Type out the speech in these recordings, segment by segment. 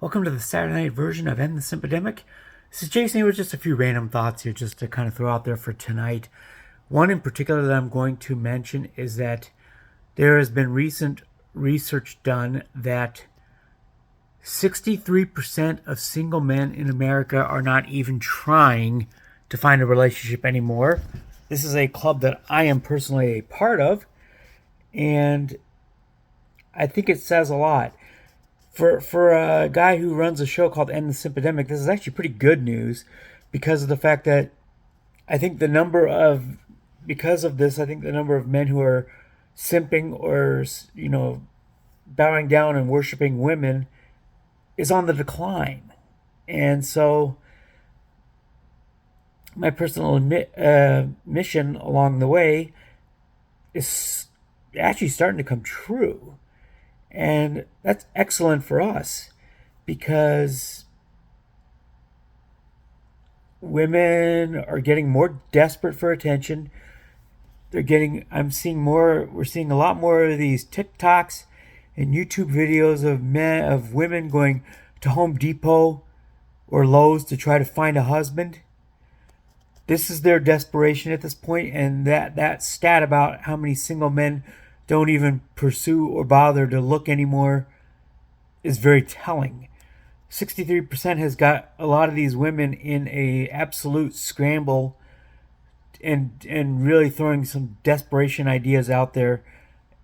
Welcome to the Saturday night version of End the Simpademic. This is Jason here with just a few random thoughts here just to kind of throw out there for tonight. One in particular that I'm going to mention is that there has been recent research done that 63% of single men in America are not even trying to find a relationship anymore. This is a club that I am personally a part of, and I think it says a lot. For a guy who runs a show called End the Simpademic, this is actually pretty good news because of the fact that I think the number of because of this, I think the number of men who are simping or bowing down and worshiping women is on the decline. And so my personal mission along the way is actually starting to come true. And that's excellent for us because women are getting more desperate for attention. We're seeing a lot more of these TikToks and YouTube videos of women going to Home Depot or Lowe's to try to find a husband. This is their desperation at this point, and that stat about how many single men don't even pursue or bother to look anymore is very telling. 63% has got a lot of these women in a absolute scramble and really throwing some desperation ideas out there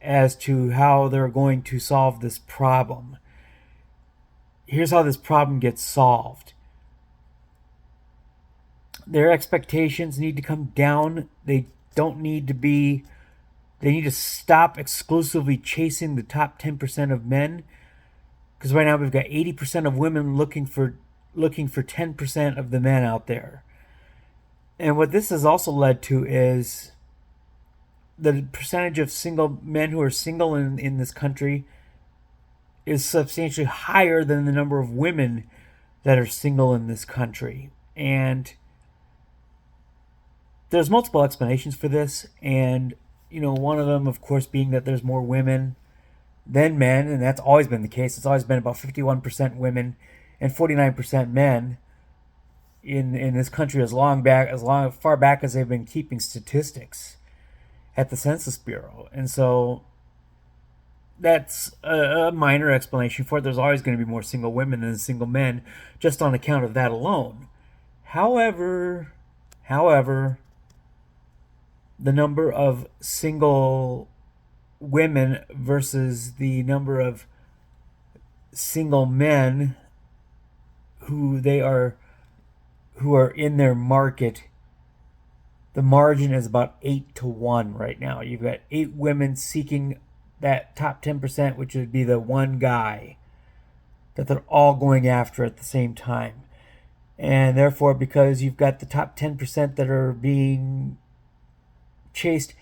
as to how they're going to solve this problem. Here's how this problem gets solved. Their expectations need to come down. They need to stop exclusively chasing the top 10% of men, because right now we've got 80% of women looking for 10% of the men out there. And what this has also led to is the percentage of single men who are single in this country is substantially higher than the number of women that are single in this country. And there's multiple explanations for this, and one of them, of course, being that there's more women than men, and that's always been the case. It's always been about 51% women and 49% men in this country as far back as they've been keeping statistics at the Census Bureau. And so that's a minor explanation for it. There's always going to be more single women than single men, just on account of that alone. However, the number of single women versus the number of single men who are in their market, the margin is about 8-1 right now. You've got 8 women seeking that top 10%, which would be the one guy that they're all going after at the same time. And therefore, because you've got the top 10% that are being chased,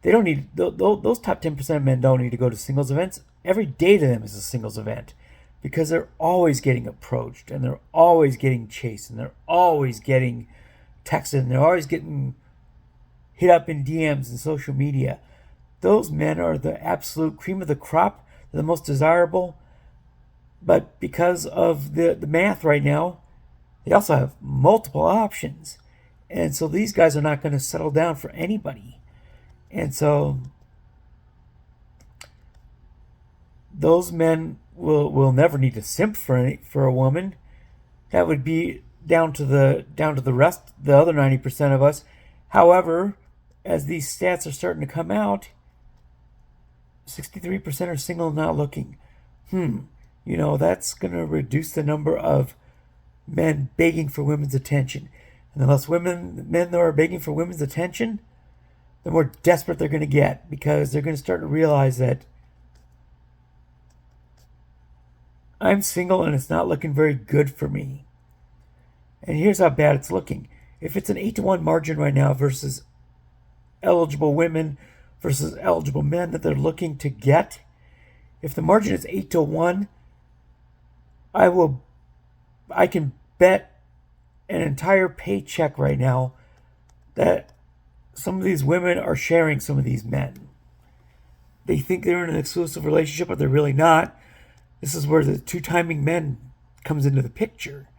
they don't need those top 10% of men don't need to go to singles events. Every day to them is a singles event, because they're always getting approached, and they're always getting chased, and they're always getting texted, and they're always getting hit up in DMs and social media. Those men are the absolute cream of the crop. They're the most desirable. But because of the math right now, they also have multiple options. And so these guys are not going to settle down for anybody. And so those men will never need to simp for a woman. That would be down to the other 90% of us. However, as these stats are starting to come out, 63% are single and not looking. That's going to reduce the number of men begging for women's attention. And the less men that are begging for women's attention, the more desperate they're going to get, because they're going to start to realize that I'm single and it's not looking very good for me. And here's how bad it's looking. If it's an 8-1 margin right now versus eligible women versus eligible men that they're looking to get, if the margin is 8-1, I can bet an entire paycheck right now that some of these women are sharing some of these men. They think they're in an exclusive relationship, but they're really not. This is where the two timing men comes into the picture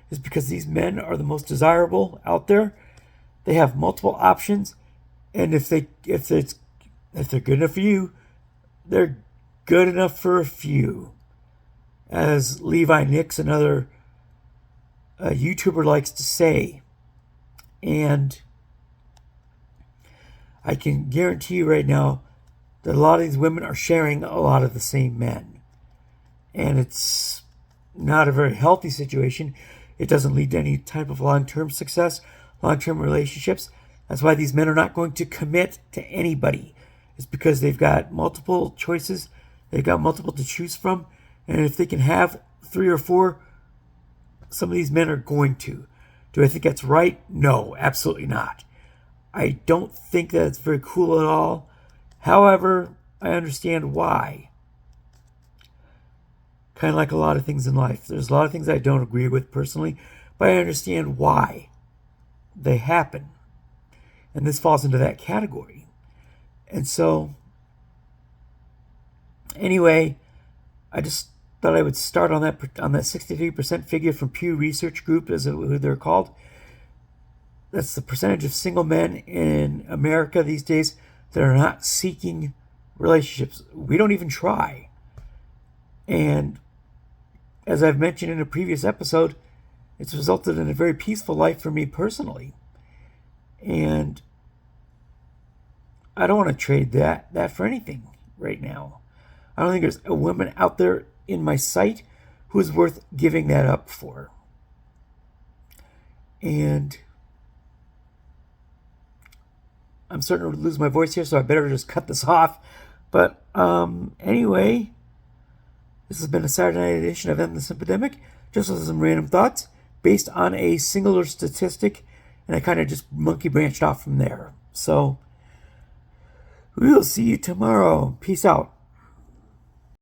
is because these men are the most desirable out there. They have multiple options, and if they're good enough for you, they're good enough for a few. As Levi Nix, another YouTuber, likes to say. And I can guarantee you right now that a lot of these women are sharing a lot of the same men. And it's not a very healthy situation. It doesn't lead to any type of long-term success, long-term relationships. That's why these men are not going to commit to anybody. It's because they've got multiple choices. They've got multiple to choose from. And if they can have 3 or 4, some of these men are going to. Do I think that's right? No, absolutely not. I don't think that it's very cool at all. However, I understand why. Kind of like a lot of things in life. There's a lot of things I don't agree with personally, but I understand why they happen. And this falls into that category. And so, anyway, I just thought I would start on that 63% figure from Pew Research Group, as who they're called. That's the percentage of single men in America these days that are not seeking relationships. We don't even try. And as I've mentioned in a previous episode, it's resulted in a very peaceful life for me personally. And I don't want to trade that for anything right now. I don't think there's a woman out there in my sight who is worth giving that up for. And I'm starting to lose my voice here, so I better just cut this off. But anyway, this has been a Saturday night edition of End the Simpademic, just with some random thoughts based on a singular statistic, and I kind of just monkey branched off from there. So we will see you tomorrow. Peace out.